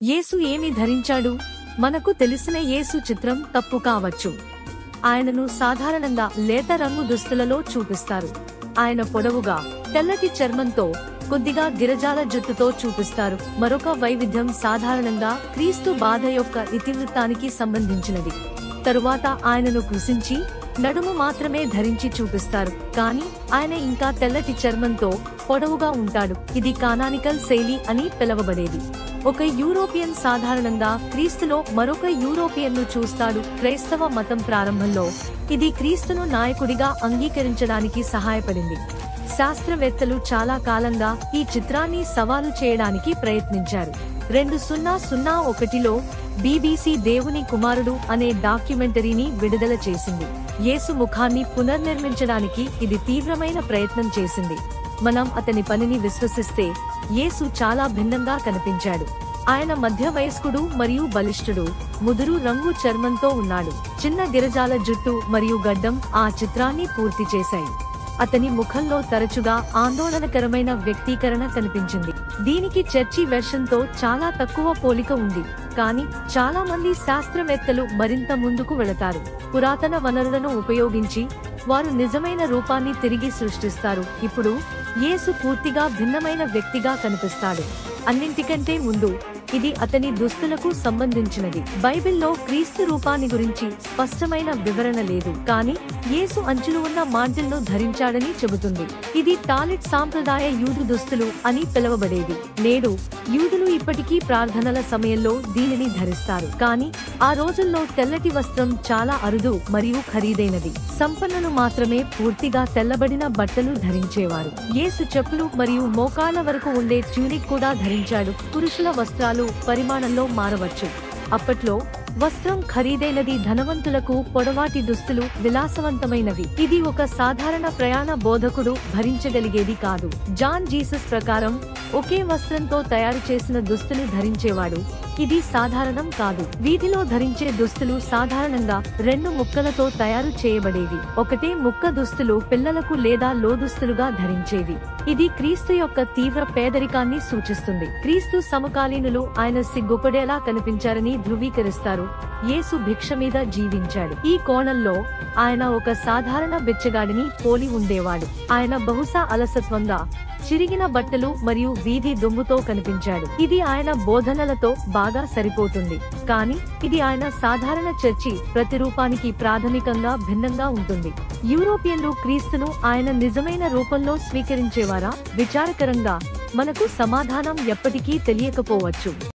యేసు ఏమి ధరించాడు? మనకు తెలిసిన యేసు చిత్రం తప్పు కావచ్చు. ఆయనను సాధారణంగా లేత రంగు దుస్తులలో చూపిస్తారు. ఆయన పొడవుగా, తెల్లటి చర్మంతో, కొద్దిగా గిరజాల జుట్టుతో చూపిస్తారు. మరొక వైవిధ్యం సాధారణంగా క్రీస్తు బాధ యొక్క ఇతివృత్తానికి సంబంధించినది. తరువాత ఆయనను కృశించి నడుము మాత్రమే ధరించి చూపిస్తారు. కానీ ఆయన ఇంకా తెల్లటి చర్మంతో పొడవుగా ఉంటాడు. ఇది కానానికల్ శైలి అని పిలవబడేది. ఒక యూరోపియన్ సాధారణంగా క్రీస్తులో మరొక యూరోపియన్ను చూస్తాడు. క్రైస్తవ మతం ప్రారంభంలో ఇది క్రీస్తును నాయకుడిగా అంగీకరించడానికి సహాయపడింది. శాస్త్రవేత్తలు చాలా కాలంగా ఈ చిత్రాన్ని సవాలు చేయడానికి ప్రయత్నించారు. 2001లో BBC దేవుని కుమారుడు అనే డాక్యుమెంటరీని విడుదల చేసింది. యేసు ముఖాన్ని పునర్నిర్మించడానికి ఇది తీవ్రమైన ప్రయత్నం చేసింది. మనం అతని పనిని విశ్వసిస్తే యేసు చాలా భిన్నంగా కనిపించాడు. ఆయన మధ్య వయస్కుడు మరియు బలిష్ఠుడు, ముదురు రంగు చర్మంతో ఉన్నాడు. చిన్న గిరజాల జుట్టు మరియు గడ్డం ఆ చిత్రాన్ని పూర్తి చేశాయి. అతని ముఖంలో తరచుగా ఆందోళనకరమైన వ్యక్తీకరణ కనిపించింది. దీనికి చర్చి వెర్షన్తో చాలా తక్కువ పోలిక ఉంది. కానీ చాలా మంది శాస్త్రవేత్తలు మరింత ముందుకు వెళతారు. పురాతన వనరులను ఉపయోగించి వారు నిజమైన రూపాన్ని తిరిగి సృష్టిస్తారు. ఇప్పుడు యేసు పూర్తిగా భిన్నమైన వ్యక్తిగా కనిపిస్తాడు. అన్నింటికంటే ముందు ఇది అతని దుస్తులకు సంబంధించినది. బైబిల్లో క్రీస్తు రూపాన్ని గురించి స్పష్టమైన వివరణ లేదు, కానీ యేసు అంచులు ఉన్న మాంటిల్ను ధరించాడని చెబుతుంది. ఇది టాలిట్ సాంప్రదాయ యూదు దుస్తులు అని పిలువబడేది. నేడు యూదులు ఇప్పటికీ ప్రార్థనల సమయంలో దీనిని ధరిస్తారు. కానీ ఆ రోజుల్లో తెల్లటి వస్త్రం చాలా అరుదు మరియు ఖరీదైనది. సంపన్నులు మాత్రమే పూర్తిగా తెల్లబడిన బట్టలు ధరించేవారు. యేసు చెప్పులు మరియు మోకాళ్ల వరకు ఉండే ట్యూనిక్ కూడా ధరించాడు. పురుషుల వస్త్రాలు పరిమాణంలో మారవచ్చు. అప్పట్లో వస్త్రం ఖరీదైనది, ధనవంతులకు పొడవాటి దుస్తులు విలాసవంతమైనవి. ఇది ఒక సాధారణ ప్రయాణ బోధకుడు భరించగలిగేది కాదు. జాన్ జీసస్ ప్రకారం ఒకే వస్త్రంతో తయారు చేసిన దుస్తులు ధరించేవాడు. ఇది సాధారణం కాదు. వీధిలో ధరించే దుస్తులు సాధారణంగా 2 ముక్కలతో తయారు చేయబడేవి. ఒకటే ముక్క దుస్తులు పిల్లలకు లేదా లోదుస్తులుగా ధరించేవి. ఇది క్రీస్తు యొక్క తీవ్ర పేదరికాన్ని సూచిస్తుంది. క్రీస్తు సమకాలీనులు ఆయన సిగ్గుపడేలా కనిపించారని ధృవీకరిస్తారు. యేసు భిక్ష మీద జీవించాడు. ఈ కోణంలో ఆయన ఒక సాధారణ బిచ్చగాడిని పోలి ఉండేవాడు. ఆయన బహుశా అలసత్వంగా, చిరిగిన బట్టలు మరియు వీధి దుమ్ముతో కనిపించాడు. ఇది ఆయన బోధనలతో బాగా సరిపోతుంది. కానీ ఇది ఆయన సాధారణ చర్చి ప్రతిరూపానికి ప్రాథమికంగా భిన్నంగా ఉంటుంది. యూరోపియన్లు క్రీస్తును ఆయన నిజమైన రూపంలో స్వీకరించేవారా? విచారకరంగా మనకు సమాధానం ఎప్పటికీ తెలియకపోవచ్చు.